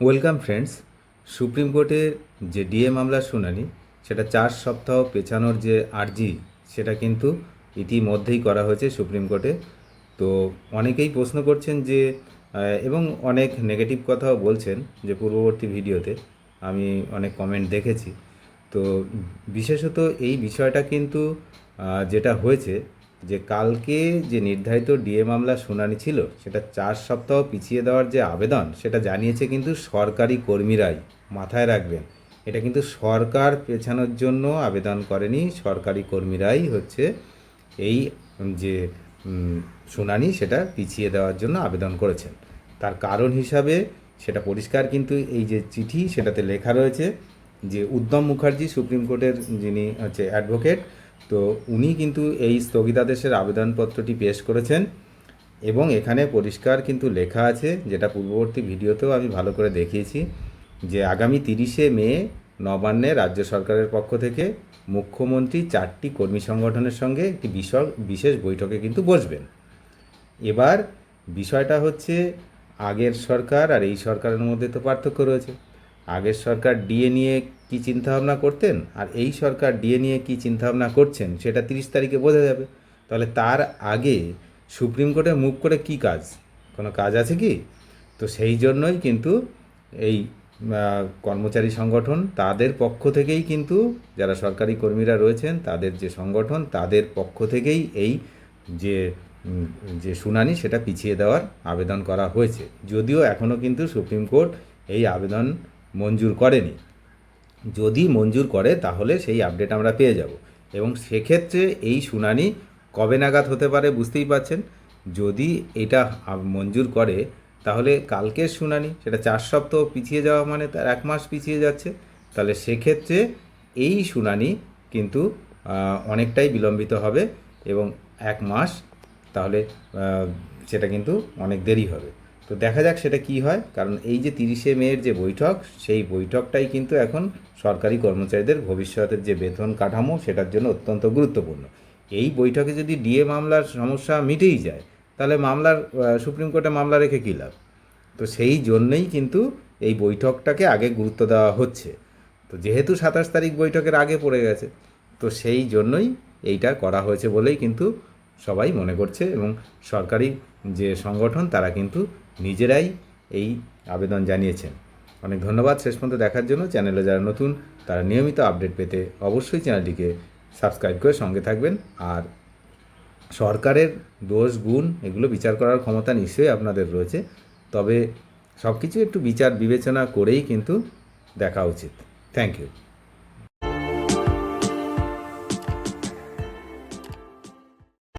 Welcome friends. Supreme কোর্টের যে DA মামলার শুনানি সেটা 4 সপ্তাহ পেছানোর যে আর্জি সেটা কিন্তু ইতিমধ্যেই করা হয়েছে সুপ্রিম কোর্টে। তো অনেকেই প্রশ্ন করছেন যে এবং অনেক নেগেটিভ কথাও বলছেন যে পূর্ববর্তী ভিডিওতে আমি অনেক কমেন্ট দেখেছি। তো বিশেষত এই বিষয়টা কিন্তু যেটা হয়েছে যে কালকে যে নির্ধারিত ডিএ মামলার শুনানি ছিল সেটা 4 সপ্তাহ পিছিয়ে দেওয়ার যে আবেদন সেটা জানিয়েছে কিন্তু সরকারি কর্মীরাই। মাথায় রাখবেন, এটা কিন্তু সরকার পেছানোর জন্য আবেদন করেনি, সরকারি কর্মীরাই হচ্ছে এই যে শুনানি সেটা পিছিয়ে দেওয়ার জন্য আবেদন করেছেন। তার কারণ হিসাবে সেটা পরিষ্কার কিন্তু এই যে চিঠি সেটাতে লেখা রয়েছে যে উদ্যম মুখার্জি সুপ্রিম কোর্টের যিনি হচ্ছে অ্যাডভোকেট, তো উনি কিন্তু এই স্থগিতাদেশের আবেদনপত্রটি পেশ করেছেন এবং এখানে পরিষ্কার কিন্তু লেখা আছে, যেটা পূর্ববর্তী ভিডিওতেও আমি ভালো করে দেখিয়েছি, যে আগামী 30শে মে নবান্নে রাজ্য সরকারের পক্ষ থেকে মুখ্যমন্ত্রী 4টি কর্মী সংগঠনের সঙ্গে একটি বিশেষ বৈঠকে কিন্তু বসবেন। এবার বিষয়টা হচ্ছে আগের সরকার আর এই সরকারের মধ্যে তো পার্থক্য রয়েছে। আগের সরকার ডিএ নিয়ে কী চিন্তাভাবনা করতেন আর এই সরকার ডিএ নিয়ে কী চিন্তাভাবনা করছেন সেটা 30 তারিখে বোঝা যাবে। তাহলে তার আগে সুপ্রিম কোর্টে মুভ করে কি কাজ? কোনো কাজ আছে কি? তো সেই জন্যই কিন্তু এই কর্মচারী সংগঠন তাদের পক্ষ থেকেই কিন্তু, যারা সরকারি কর্মীরা রয়েছেন তাদের যে সংগঠন তাদের পক্ষ থেকেই এই যে যে শুনানি সেটা পিছিয়ে দেওয়ার আবেদন করা হয়েছে। যদিও এখনও কিন্তু সুপ্রিম কোর্ট এই আবেদন মঞ্জুর করেনি। যদি মঞ্জুর করে তাহলে সেই আপডেট আমরা পেয়ে যাব এবং সেক্ষেত্রে এই শুনানি কবে নাগাদ হতে পারে বুঝতেই পারছেন। যদি এটা মঞ্জুর করে তাহলে কালকের শুনানি সেটা 4 সপ্তাহ পিছিয়ে যাওয়া মানে তার 1 মাস পিছিয়ে যাচ্ছে। তাহলে সেক্ষেত্রে এই শুনানি কিন্তু অনেকটাই বিলম্বিত হবে এবং 1 মাস, তাহলে সেটা কিন্তু অনেক দেরি হবে। তো দেখা যাক সেটা কি হয়, কারণ এই যে 30শে মের যে বৈঠক সেই বৈঠকটাই কিন্তু এখন সরকারি কর্মচারীদের ভবিষ্যতের যে বেতন কাঠামো সেটার জন্য অত্যন্ত গুরুত্বপূর্ণ। এই বৈঠকে যদি ডিএ মামলার সমস্যা মিটেই যায় তাহলে সুপ্রিম কোর্টে মামলা রেখে কী লাভ? তো সেই জন্যই কিন্তু এই বৈঠকটাকে আগে গুরুত্ব দেওয়া হচ্ছে। তো যেহেতু 27 তারিখ বৈঠকের আগে পড়ে গেছে, তো সেই জন্যই এইটা করা হয়েছে বলেই কিন্তু সবাই মনে করছে এবং সরকারি যে সংগঠন তারা কিন্তু নিজেরাই এই আবেদন জানিয়েছেন। অনেক ধন্যবাদ শেষ পর্যন্ত দেখার জন্য। চ্যানেলে যারা নতুন তারা নিয়মিত আপডেট পেতে অবশ্যই চ্যানেলটিকে সাবস্ক্রাইব করে সঙ্গে থাকবেন। আর সরকারের দোষ গুণ এগুলো বিচার করার ক্ষমতা নিশ্চয়ই আপনাদের রয়েছে, তবে সব কিছু একটু বিচার বিবেচনা করেই কিন্তু দেখা উচিত। Thank you.